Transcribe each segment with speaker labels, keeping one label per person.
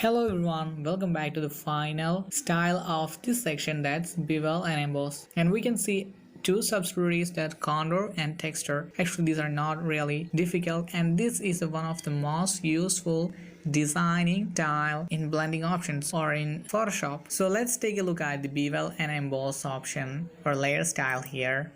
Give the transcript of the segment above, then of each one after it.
Speaker 1: Hello everyone, welcome back to the final style of this section, that's Bevel and Emboss. And we can see two subsidiaries, that contour and texture. Actually these are not really difficult, and this is one of the most useful designing style in blending options or in Photoshop. So let's take a look at the Bevel and Emboss option or layer style here.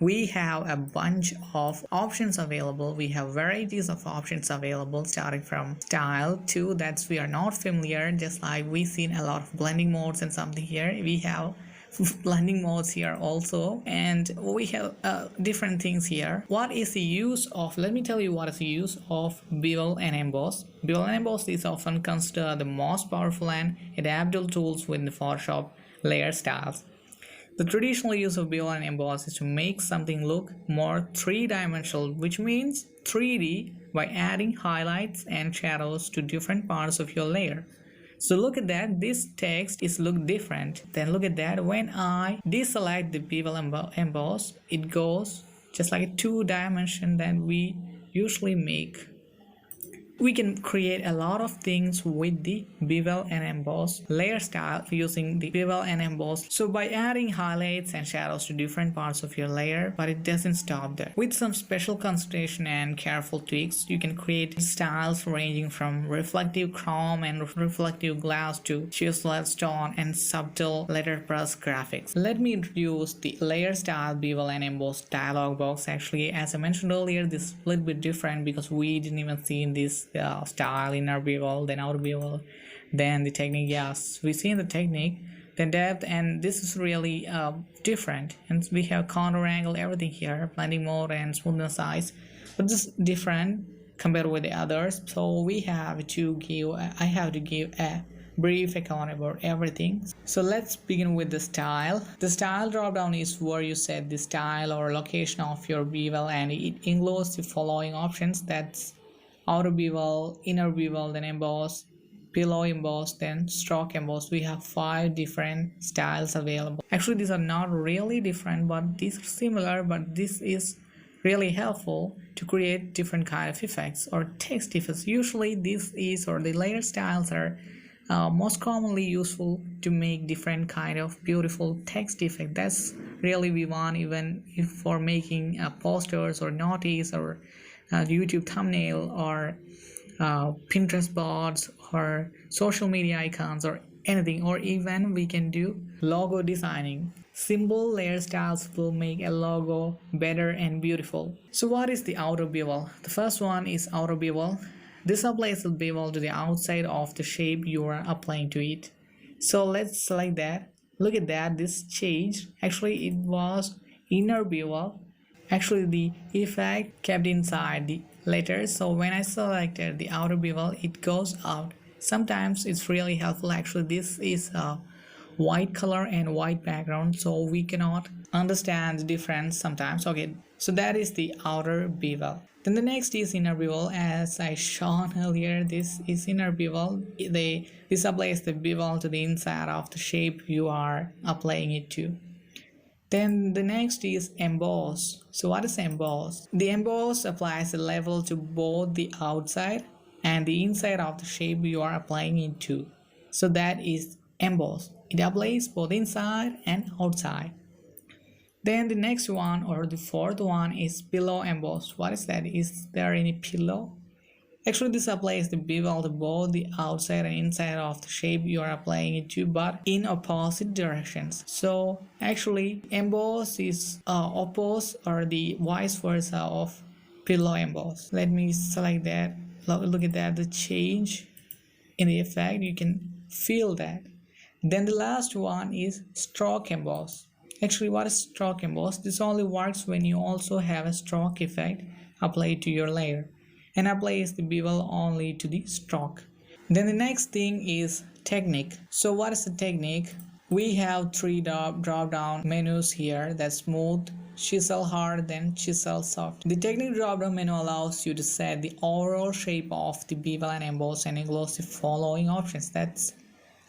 Speaker 1: We have a bunch of options available. We have varieties of options available, starting from style to that's we are not familiar, just like we seen a lot of blending modes and something here. We have blending modes here also, and we have different things here. What is the use of, let me tell you what is the use of Bevel and Emboss. Bevel and Emboss is often considered the most powerful and adaptable tools within the Photoshop layer styles. The traditional use of bevel and emboss is to make something look more three-dimensional, which means 3D, by adding highlights and shadows to different parts of your layer. So look at that, this text is look different. Then look at that, when I deselect the bevel and emboss, it goes just like a two-dimension that we usually make. We can create a lot of things with the bevel and emboss layer style using the bevel and emboss. So by adding highlights and shadows to different parts of your layer, but it doesn't stop there. With some special consideration and careful tweaks, you can create styles ranging from reflective chrome and reflective glass to chiseled stone and subtle letterpress graphics. Let me introduce the layer style bevel and emboss dialog box. Actually, as I mentioned earlier, this is a little bit different because we didn't even see in this style, inner bevel, then outer bevel, then the technique. Yes, we see in the technique, then depth, and this is really different. And we have contour angle, everything here, blending mode and smoothness size, but this is different compared with the others. So we have to give, I have to give a brief account about everything. So let's begin with the style. The style drop down is where you set the style or location of your bevel, and it includes the following options. That's outer bevel, inner bevel, then emboss, pillow emboss, then stroke emboss. We have 5 different styles available. Actually these are not really different, but these are similar, but this is really helpful to create different kind of effects or text effects. Usually this is, or the layer styles are most commonly useful to make different kind of beautiful text effect. That's really we want, even if for making posters or notice or YouTube thumbnail or Pinterest boards or social media icons or anything, or even we can do logo designing. Simple layer styles will make a logo better and beautiful. So what is the outer bevel? The first one is outer bevel. This applies the bevel to the outside of the shape you are applying to it. So let's select that. Look at that, this changed. Actually it was inner bevel. Actually the effect kept inside the letters, so when I selected the outer bevel, it goes out. Sometimes it's really helpful. Actually this is a white color and white background, so we cannot understand the difference sometimes. Okay, so that is the outer bevel. Then the next is inner bevel. As I shown earlier, this is inner bevel. This applies the bevel to the inside of the shape you are applying it to. Then the next is emboss. So what is emboss? The emboss applies a level to both the outside and the inside of the shape you are applying it to. So that is emboss. It applies both inside and outside. Then the next one, or the fourth one, is pillow emboss. What is that? Is there any pillow? Actually this applies the bevel to both the outside and inside of the shape you are applying it to, but in opposite directions. So actually emboss is opposite or the vice versa of pillow emboss. Let me select that. Look at that, the change in the effect, you can feel that. Then the last one is stroke emboss. Actually what is stroke emboss? This only works when you also have a stroke effect applied to your layer, and applies the bevel only to the stroke. Then the next thing is technique. So what is the technique? We have 3 drop down menus here, that's smooth, chisel hard, then chisel soft. The technique drop down menu allows you to set the overall shape of the bevel and emboss and includes the following options. That's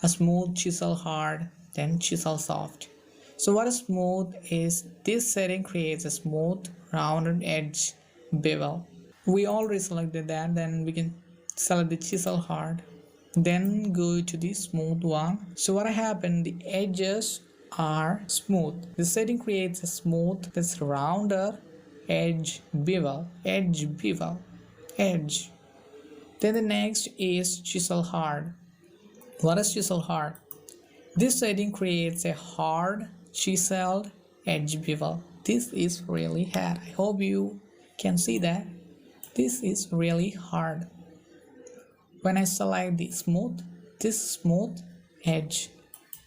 Speaker 1: a smooth, chisel hard, then chisel soft. So what is smooth is this setting creates a smooth rounded edge bevel. We already selected that, then we can select the chisel hard. Then go to the smooth one. So what happened, the edges are smooth. The setting creates a smooth, that's rounder edge bevel, edge. Then the next is chisel hard. What is chisel hard? This setting creates a hard chiseled edge bevel. This is really hard. I hope you can see that. This is really hard. When I select the smooth, this smooth edge,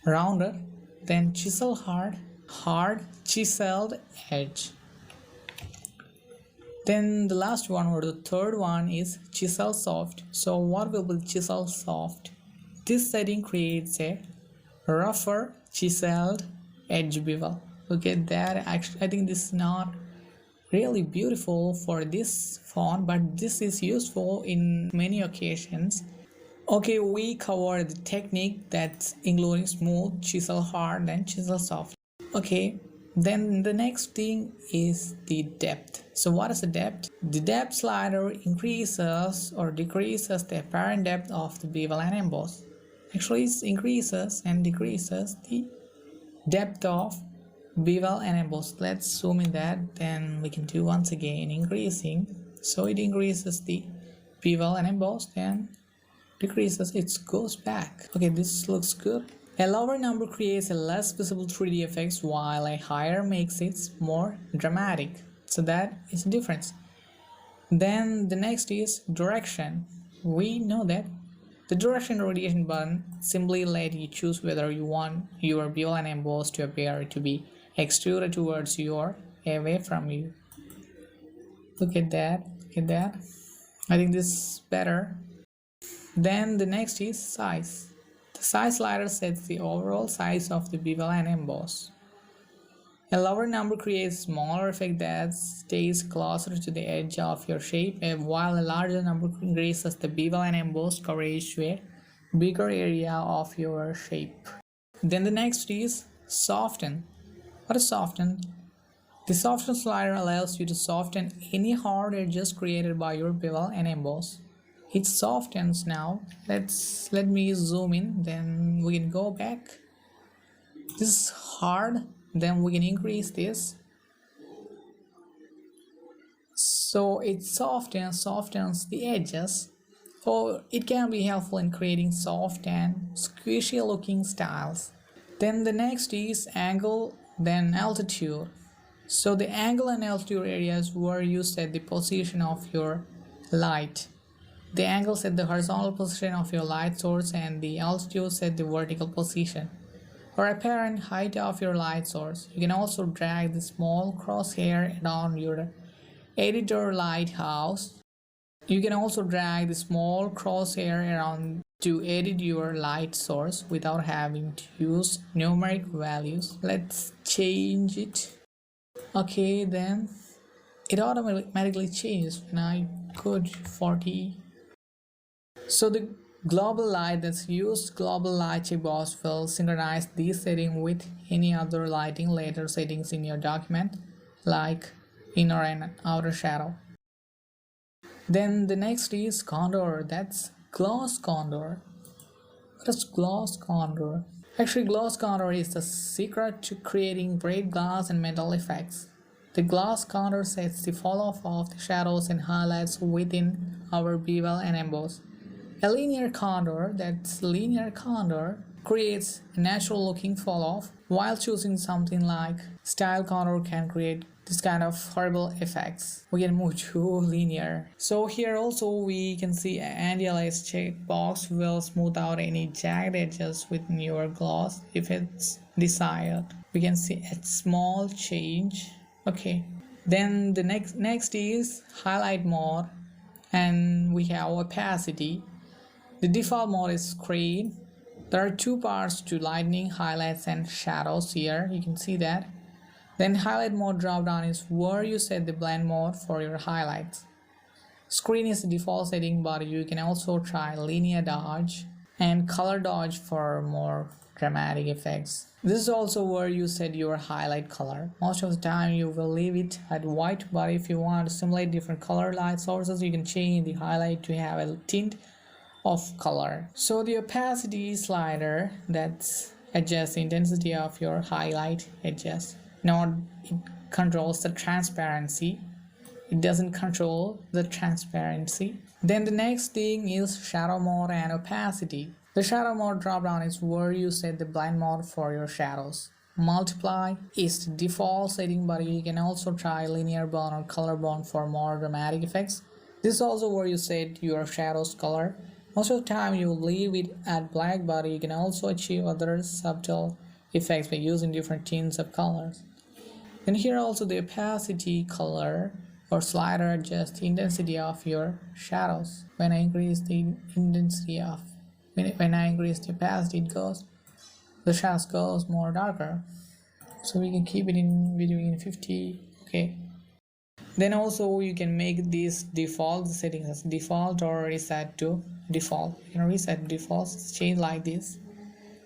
Speaker 1: rounder, then chisel hard chiseled edge. Then the last one or the third one is chisel soft. So what will be chisel soft? This setting creates a rougher chiseled edge bevel. Look at that. Actually, I think this is not really beautiful for this font, but this is useful in many occasions. Okay, we covered the technique that's including smooth, chisel hard, and chisel soft. Okay, then the next thing is the depth. So what is the depth? The depth slider increases or decreases the apparent depth of the bevel and emboss. Actually, it increases and decreases the depth of bevel and emboss. Let's zoom in that, then we can do once again increasing. So it increases the bevel and emboss, then decreases, it goes back. Okay, this looks good. A lower number creates a less visible 3D effects, while a higher makes it more dramatic. So that is the difference. Then the next is direction. We know that the direction rotation button simply let you choose whether you want your bevel and emboss to appear to be extruded towards you or away from you. Look at that. I think this is better. Then the next is size. The size slider sets the overall size of the bevel and emboss. A lower number creates a smaller effect that stays closer to the edge of your shape, while a larger number increases the bevel and emboss coverage to a bigger area of your shape. Then the next is soften. What is soften? The soften slider allows you to soften any hard edges created by your bevel and emboss. It softens now. Let me zoom in, then we can go back. This is hard, then we can increase this. So it softens the edges. So it can be helpful in creating soft and squishy looking styles. Then the next is angle, then altitude. So the angle and altitude areas where you set the position of your light. The angle set the horizontal position of your light source, and the altitude set the vertical position or apparent height of your light source. You can also drag the small crosshair around your editor lighthouse. You can also drag the small crosshair around to edit your light source without having to use numeric values. Let's change it. Okay, then it automatically changes when I go to 40. So the global light that's used global light checkbox will synchronize this setting with any other lighting later settings in your document, like inner and outer shadow. Then the next is contour, that's gloss contour. What is gloss contour? Actually, gloss contour is the secret to creating great glass and metal effects. The gloss contour sets the fall off of the shadows and highlights within our bevel and emboss. A linear contour, creates a natural looking fall off, while choosing something like style contour can create this kind of horrible effects. We can move to linear. So here also we can see an anti-alias checkbox will smooth out any jagged edges within your gloss if it's desired. We can see a small change. Okay, then the next is highlight mode, and we have opacity. The default mode is screen. There are two parts to lightening, highlights, and shadows here. You can see that. Then highlight mode drop down is where you set the blend mode for your highlights. Screen is the default setting, but you can also try linear dodge and color dodge for more dramatic effects. This is also where you set your highlight color. Most of the time you will leave it at white, but if you want to simulate different color light sources, you can change the highlight to have a tint of color. So the opacity slider that's adjusts the intensity of your highlight edges. Not it controls the transparency. It doesn't control the transparency. Then the next thing is shadow mode and opacity. The shadow mode drop down is where you set the blend mode for your shadows. Multiply is the default setting, but you can also try linear bond or color bond for more dramatic effects. This is also where you set your shadows color. Most of the time you leave it at black, but you can also achieve other subtle effects by using different tints of colors. Then here also the opacity color or slider adjusts the intensity of your shadows. When I increase the intensity of when I increase the opacity, the shadows goes more darker. So we can keep it in between 50. Okay. Then also you can make these default settings as default or reset to default. You can reset defaults, change like this.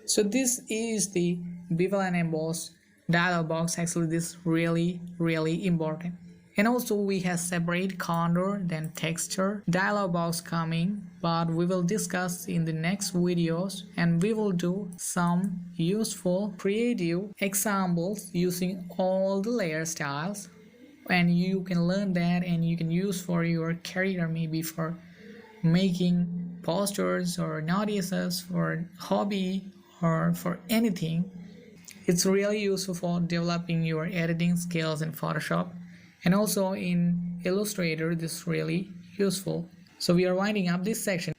Speaker 1: So this is the Bevel and Emboss dialog box. Actually this is really important. And also we have separate contour then texture dialog box coming, but we will discuss in the next videos, and we will do some useful creative examples using all the layer styles, and you can learn that and you can use for your career, maybe for making posters or notices for hobby or for anything. It's really useful for developing your editing skills in Photoshop, and also in Illustrator this is really useful. So we are winding up this section.